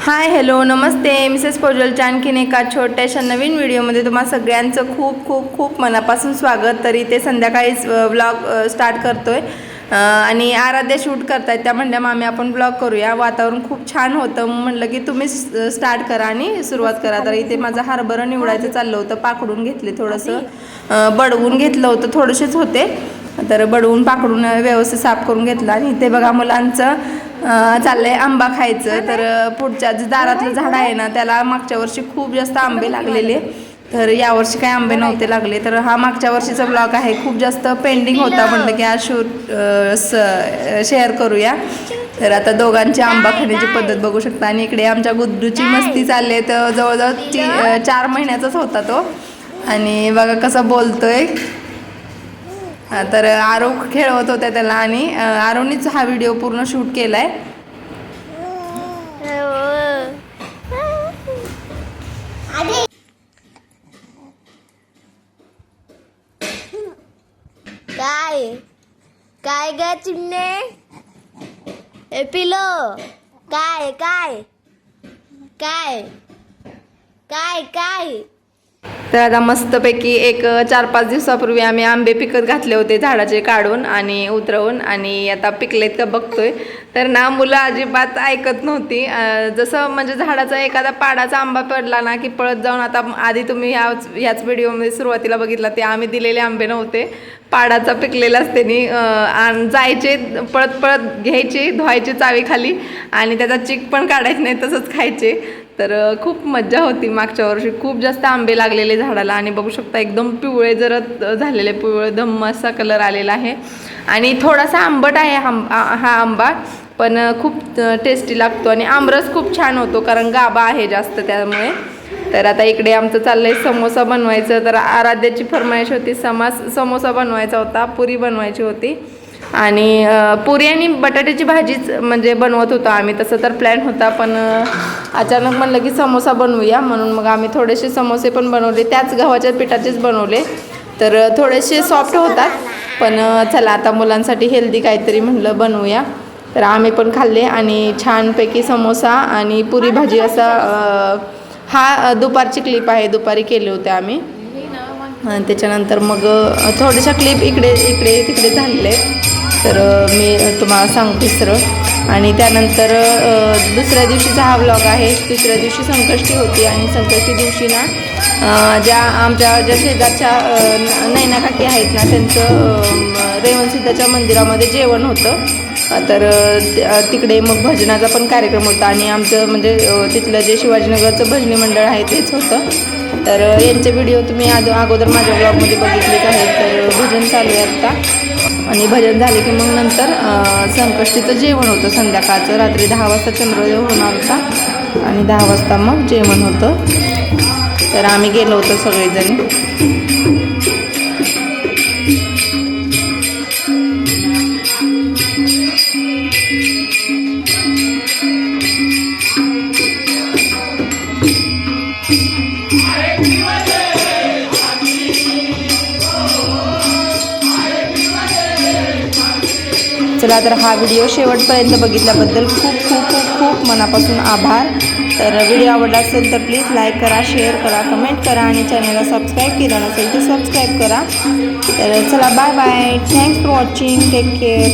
Hi hello नमस्ते Mrs पोजलच्या आणखीन एका छोट्याशा नवीन व्हिडिओमध्ये तुम्हा सगळ्यांचं खूप खूप खूप मनापासून स्वागत। तरी ते संध्याकाळीच व्लॉग स्टार्ट करतोय आणि आराध्या शूट करतायत त्या म्हणल्या मामी आपण व्लॉग करूया। वातावरण खूप छान होतं म्हटलं की तुम्ही स्टार्ट करा आणि सुरुवात करा। तर इथे माझं हरभरं निवडायचं चाललं होतं, पाकडून घेतले, थोडंसं बडवून घेतलं होतं, थोडेसेच होते तर बडवून पाकडून व्यवस्थित साफ करून घेतलं। आणि इथे बघा मुलांचं चाललंय आंबा खायचं। तर पुढच्या जे दारातलं झाड आहे ना त्याला मागच्या वर्षी खूप जास्त आंबे लागलेले, तर यावर्षी काही आंबे नव्हते लागले। तर हा मागच्या वर्षीचा ब्लॉग आहे, खूप जास्त पेंडिंग होता, म्हटलं की आज शेअर करूया। तर आता दोघांची आंबा खाण्याची पद्धत बघू शकता। आणि इकडे आमच्या गुड्डूची मस्ती चालली आहे, तर जवळजवळ 4 महिन्याचाच होता तो आणि बघा कसा बोलतोय। तर आरो खेळवत होत्या त्याला आणि आरोनीच हा व्हिडिओ पूर्ण शूट केलाय। काय काय ग चिमणे ए पिलो काय काय काय काय काय तर आता मस्तपैकी एक 4-5 दिवसापूर्वी आम्ही आंबे पिकत घातले होते झाडाचे काढून आणि उतरवून, आणि आता पिकलेत का बघतोय। तर ना मुलं अजिबात ऐकत नव्हती, जसं म्हणजे झाडाचा एखादा पाडाचा आंबा पडला ना की पळत जाऊन, आता आधी तुम्ही ह्याच व्हिडिओमध्ये सुरुवातीला बघितला ते आम्ही दिलेले आंबे नव्हते, पाडाचा पिकलेलाच त्यांनी जायचे पळत पळत घ्यायचे, धुवायचे चावी खाली आणि त्याचा चिक पण काढायचे नाही, तसंच खायचे। तर खूप मज्जा होती। मागच्या वर्षी खूप जास्त आंबे लागलेले झाडाला आणि बघू शकता एकदम पिवळे जरद झालेले, पिवळे धम्म असा कलर आलेला आहे आणि थोडासा आंबट आहे हा आंबा, पण खूप टेस्टी लागतो आणि आमरस खूप छान होतो कारण गाभा आहे जास्त त्यामुळे। तर आता इकडे आमचं चाललंय समोसा बनवायचं। तर आराध्याची फरमाईश होती समोसा बनवायचा होता, पुरी बनवायची होती आणि पुरी आणि बटाट्याची भाजीच म्हणजे बनवत होतो आम्ही, तसं तर प्लॅन होता, पण अचानक म्हणलं की समोसा बनवूया, म्हणून मग आम्ही थोडेसे समोसे पण बनवले, त्याच गव्हाच्या पिठाचेच बनवले। तर थोडेसे सॉफ्ट होतात, पण चला आता मुलांसाठी हेल्दी काहीतरी म्हणलं बनवूया। तर आम्ही पण खाल्ले आणि छानपैकी समोसा आणि पुरी भाजी असा हा दुपारची क्लिप आहे, दुपारी केले होते आम्ही। त्याच्यानंतर मग थोड्याशा क्लिप इकडे तिकडे झालेले, तर मी तुम्हाला सांगते सरळ। आणि त्यानंतर दुसऱ्या दिवशीचा हा व्लॉग आहे। दुसऱ्या दिवशी संकष्टी होती आणि संकष्टी दिवशी ना ज्या शेजारच्या नैना काकी आहेत ना त्यांचं रेवणसिद्धाच्या मंदिरामध्ये जेवण होतं। तर तिकडे मग भजनाचा पण कार्यक्रम होता आणि आमचं म्हणजे तिथलं जे शिवाजीनगरचं भजनी मंडळ आहे तेच होतं। तर यांचे व्हिडिओ तुम्ही अगोदर माझ्या ब्लॉगमध्ये बघितलेच आहेत। तर भजन चालू आहे आता आणि भजन झाले की मग नंतर संकष्टीचं जेवण होतं संध्याकाळचं, रात्री 10 वाजता चंद्रोदय होणार होता आणि 10 वाजता मग जेवण होतं। तर आम्ही गेलो होतो सगळेजण। चला तर हा व्हिडिओ शेवटपर्यंत बघितल्याबद्दल खूप खूप खूप खूप मनापासून आभार। तर व्हिडिओ आवडला असेल तर प्लीज लाईक करा, शेअर करा, कमेंट करा आणि चॅनलला सबस्क्राईब केलं नसेल तर सबस्क्राईब करा। तर चला bye bye, thanks for watching, take care.